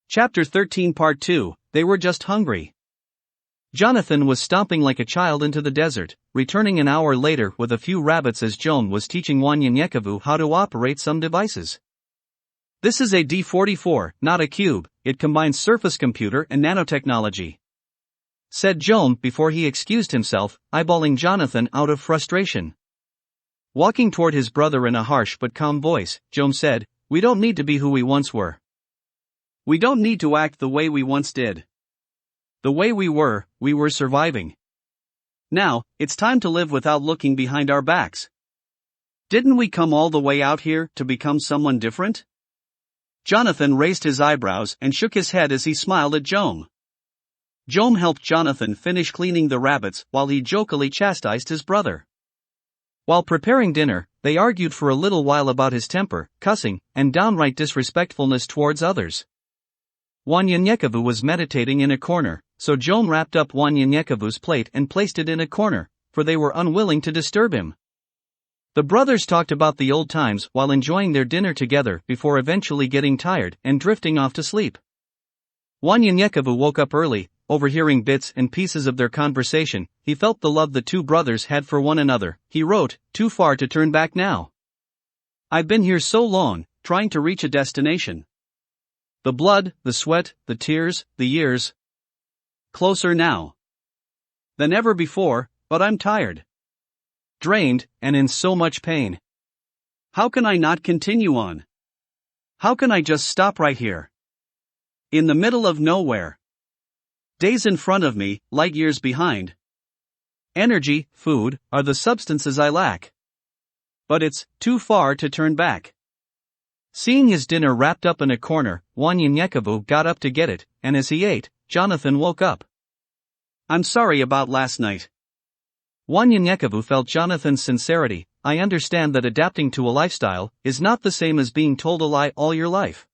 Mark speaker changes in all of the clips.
Speaker 1: Chapter 13 Part 2, They Were Just Hungry. Jonathan was stomping like a child into the desert, returning an hour later with a few rabbits as Joan was teaching Wanyenyekevu how to operate some devices. This is a D44, not a cube, it combines surface computer and nanotechnology, said Joan before he excused himself, eyeballing Jonathan out of frustration. Walking toward his brother in a harsh but calm voice, Joan said, "We don't need to be who we once were. We don't need to act the way we once did. The way we were surviving. Now, it's time to live without looking behind our backs. Didn't we come all the way out here to become someone different?" Jonathan raised his eyebrows and shook his head as he smiled at Joan. Joan helped Jonathan finish cleaning the rabbits while he jokingly chastised his brother. While preparing dinner, they argued for a little while about his temper, cussing, and downright disrespectfulness towards others. Wanyenyekevu was meditating in a corner, so Joan wrapped up Wanyenyekevu's plate and placed it in a corner, for they were unwilling to disturb him. The brothers talked about the old times while enjoying their dinner together before eventually getting tired and drifting off to sleep. Wanyenyekevu woke up early, overhearing bits and pieces of their conversation. He felt the love the two brothers had for one another. He wrote, "Too far to turn back now. I've been here so long, trying to reach a destination. The blood, the sweat, the tears, the years. Closer now than ever before, but I'm tired, drained, and in so much pain. How can I not continue on? How can I just stop right here? In the middle of nowhere. Days in front of me, light years behind. Energy, food, are the substances I lack. But it's too far to turn back." Seeing his dinner wrapped up in a corner, Wanyenyekevu got up to get it, and as he ate, Jonathan woke up. "I'm sorry about last night." Wanyenyekevu felt Jonathan's sincerity. "I understand that adapting to a lifestyle is not the same as being told a lie all your life.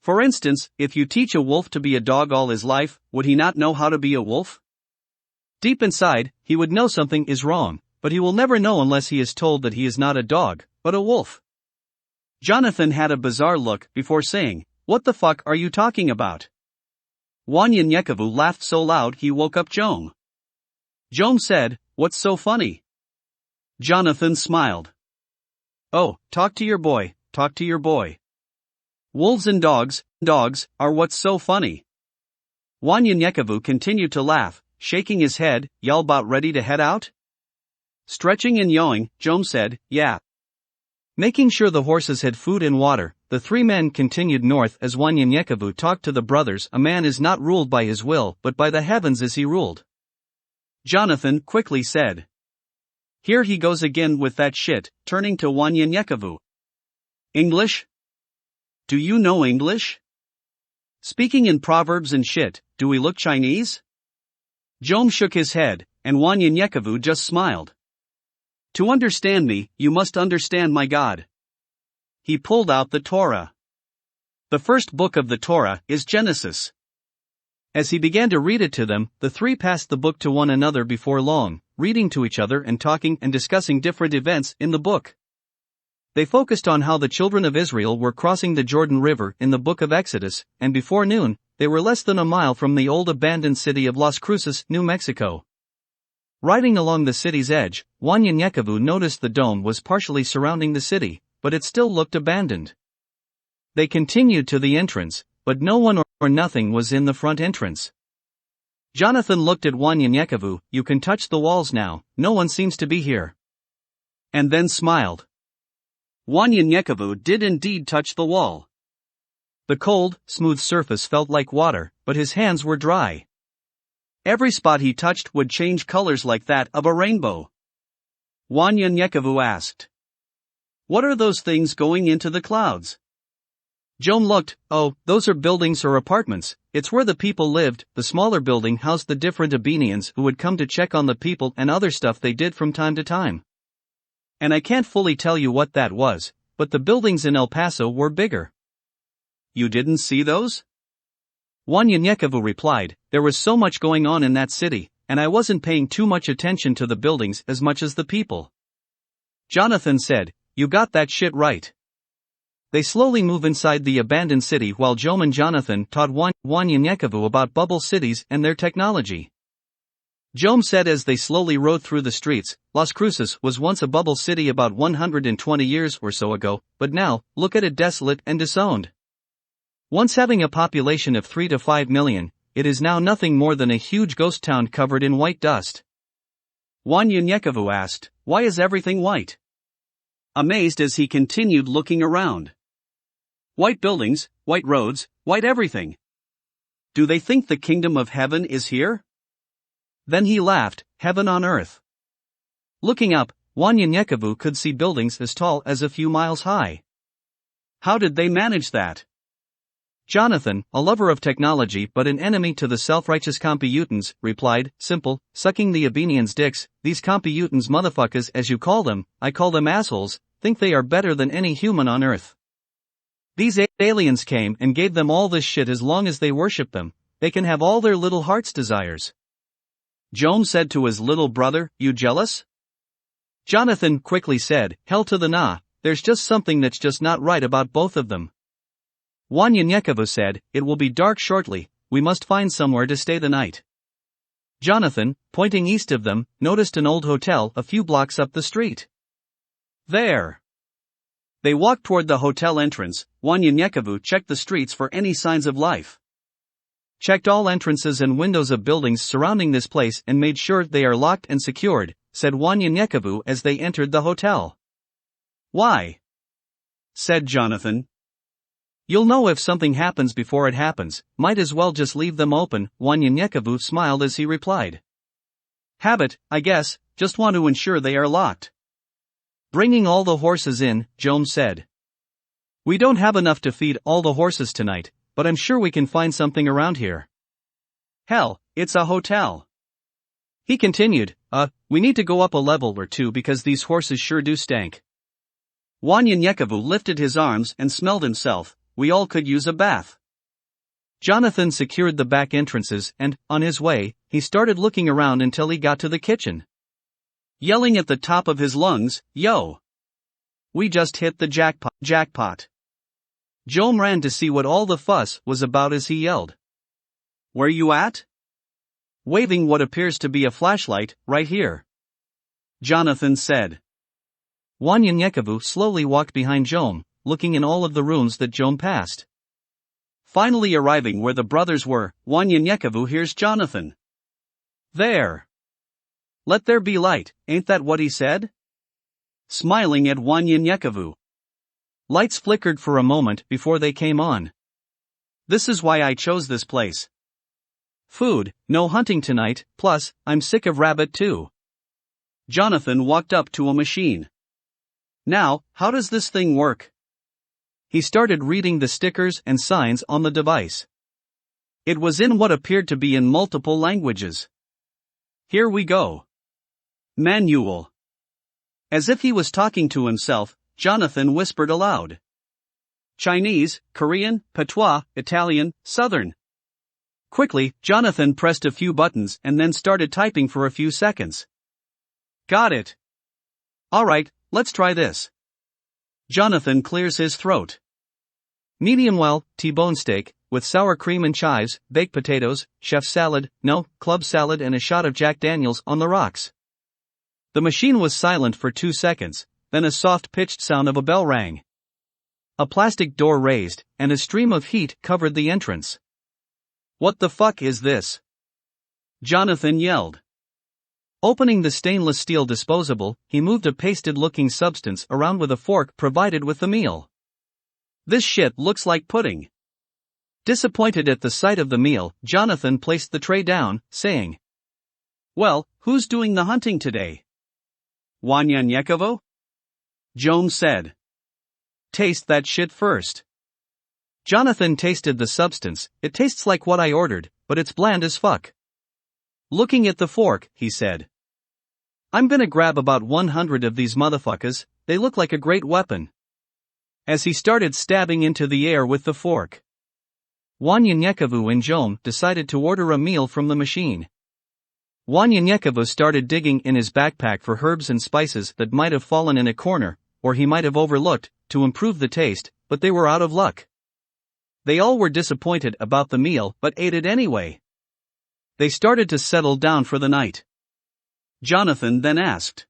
Speaker 1: For instance, if you teach a wolf to be a dog all his life, would he not know how to be a wolf? Deep inside, he would know something is wrong, but he will never know unless he is told that he is not a dog, but a wolf." Jonathan had a bizarre look before saying, "What the fuck are you talking about?" Wanyenyekevu laughed so loud he woke up Joan. Joan said, "What's so funny?" Jonathan smiled. "Oh, talk to your boy, talk to your boy. Wolves and dogs are what's so funny." Wanyenyekevu continued to laugh, shaking his head. "Y'all about ready to head out?" Stretching and yawing, Joan said, "Yeah." Making sure the horses had food and water, the three men continued north as Wanyenyekevu talked to the brothers. "A man is not ruled by his will but by the heavens is he ruled." Jonathan quickly said, "Here he goes again with that shit," turning to Wanyenyekevu. "English? Do you know English? Speaking in proverbs and shit, do we look Chinese?" Joan shook his head, and Wanyenyekevu just smiled. "To understand me, you must understand my God." He pulled out the Torah. The first book of the Torah is Genesis. As he began to read it to them, the three passed the book to one another before long, reading to each other and talking and discussing different events in the book. They focused on how the children of Israel were crossing the Jordan River in the book of Exodus, and before noon, they were less than a mile from the old abandoned city of Las Cruces, New Mexico. Riding along the city's edge, Wanyenyekevu noticed the dome was partially surrounding the city, but it still looked abandoned. They continued to the entrance, but no one or nothing was in the front entrance. Jonathan looked at Wanyenyekevu. "You can touch the walls now, no one seems to be here." And then smiled. Wanyenyekevu did indeed touch the wall. The cold, smooth surface felt like water, but his hands were dry. Every spot he touched would change colors like that of a rainbow. Wanyenyekevu asked, "What are those things going into the clouds?" Joan looked. "Oh, those are buildings or apartments, it's where the people lived." The smaller building housed the different Abenians who would come to check on the people and other stuff they did from time to time. And I can't fully tell you what that was, but the buildings in El Paso were bigger. "You didn't see those?" Wanyenyekevu replied, "There was so much going on in that city, and I wasn't paying too much attention to the buildings as much as the people." Jonathan said, "You got that shit right. They slowly move inside the abandoned city while Jom and Jonathan taught Wanyenyekevu about bubble cities and their technology. Jom said as they slowly rode through the streets, Las Cruces was once a bubble city about 120 years or so ago, but now, look at it, desolate and disowned. Once having a population of 3 to 5 million, it is now nothing more than a huge ghost town covered in white dust.
Speaker 2: Wanyenyekevu asked, "Why is everything white?" Amazed as he continued looking around. White buildings, white roads, white everything. Do they think the kingdom of heaven is here?
Speaker 1: Then he laughed, heaven on earth. Looking up, Wanyenyekevu could see buildings as tall as a few miles high.
Speaker 2: How did they manage that?
Speaker 1: Jonathan, a lover of technology but an enemy to the self-righteous computans, replied, simple, sucking the Abenians' dicks. These computans, motherfuckers as you call them, I call them assholes, think they are better than any human on earth. These aliens came and gave them all this shit. As long as they worship them, they can have all their little heart's desires.
Speaker 2: Jom said to his little brother, you jealous?
Speaker 1: Jonathan quickly said, hell to the nah, there's just something that's just not right about both of them. Wanyenyekevu said, it will be dark shortly, we must find somewhere to stay the night. Jonathan, pointing east of them, noticed an old hotel a few blocks up the street.
Speaker 2: There. They walked toward the hotel entrance. Wanyenyekevu checked the streets for any signs of life.
Speaker 1: Checked all entrances and windows of buildings surrounding this place and made sure they are locked and secured, said Wanyenyekevu as they entered the hotel.
Speaker 2: Why? Said Jonathan.
Speaker 1: You'll know if something happens before it happens, might as well just leave them open. Wanyenyekevu smiled as he replied.
Speaker 2: Habit, I guess, just want to ensure they are locked.
Speaker 1: Bringing all the horses in, Jom said. We don't have enough to feed all the horses tonight, but I'm sure we can find something around here.
Speaker 2: Hell, it's a hotel.
Speaker 1: He continued, we need to go up a level or two because these horses sure do stank.
Speaker 2: Wanyenyekevu lifted his arms and smelled himself. We all could use a bath.
Speaker 1: Jonathan secured the back entrances and, on his way, he started looking around until he got to the kitchen.
Speaker 2: Yelling at the top of his lungs, yo!
Speaker 1: We just hit the jackpot. Jom ran to see what all the fuss was about as he yelled.
Speaker 2: Where you at?
Speaker 1: Waving what appears to be a flashlight, right here.
Speaker 2: Jonathan said.
Speaker 1: Wanyenyekevu slowly walked behind Jom, looking in all of the rooms that Jom passed.
Speaker 2: Finally arriving where the brothers were, Wanyenyekevu hears Jonathan. There. Let there be light, ain't that what he said? Smiling at Wanyenyekevu.
Speaker 1: Lights flickered for a moment before they came on.
Speaker 2: This is why I chose this place.
Speaker 1: Food, no hunting tonight, plus, I'm sick of rabbit too.
Speaker 2: Jonathan walked up to a machine. Now, how does this thing work?
Speaker 1: He started reading the stickers and signs on the device.
Speaker 2: It was in what appeared to be in multiple languages. Here we go. Manual. As if he was talking to himself, Jonathan whispered aloud. Chinese, Korean, Patois, Italian, Southern. Quickly, Jonathan pressed a few buttons and then started typing for a few seconds. Got it. Alright, let's try this. Jonathan clears his throat.
Speaker 1: Medium well, T-bone steak, with sour cream and chives, baked potatoes, chef salad, no, club salad and a shot of Jack Daniels on the rocks. The machine was silent for 2 seconds, then a soft-pitched sound of a bell rang. A plastic door raised, and a stream of heat covered the entrance.
Speaker 2: What the fuck is this? Jonathan yelled.
Speaker 1: Opening the stainless steel disposable, he moved a pasted-looking substance around with a fork provided with the meal.
Speaker 2: This shit looks like pudding.
Speaker 1: Disappointed at the sight of the meal, Jonathan placed the tray down, saying,
Speaker 2: Well, who's doing the hunting today? Wanyenyekevu? Jom said.
Speaker 1: Taste that shit first. Jonathan tasted the substance. It tastes like what I ordered, but it's bland as fuck. Looking at the fork, he said. I'm gonna grab about 100 of these motherfuckers, they look like a great weapon. As he started stabbing into the air with the fork. Wanyenyekevu and Jom decided to order a meal from the machine. Wanyenyekevu started digging in his backpack for herbs and spices that might have fallen in a corner, or he might have overlooked, to improve the taste, but they were out of luck. They all were disappointed about the meal but ate it anyway. They started to settle down for the night. Jonathan then asked,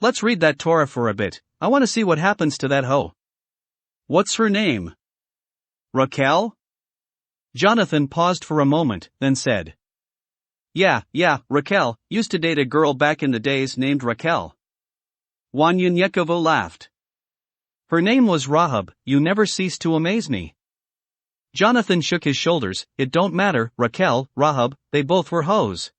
Speaker 1: "Let's read that Torah for a bit, I want to see what happens to that hoe." "What's her name?" "Raquel?" Jonathan paused for a moment, then said, Yeah, Raquel, used to date a girl back in the days named Raquel." Wanyenyekevu laughed. "Her name was Rahab, you never cease to amaze me." Jonathan shook his shoulders, "It don't matter, Raquel, Rahab, they both were hoes."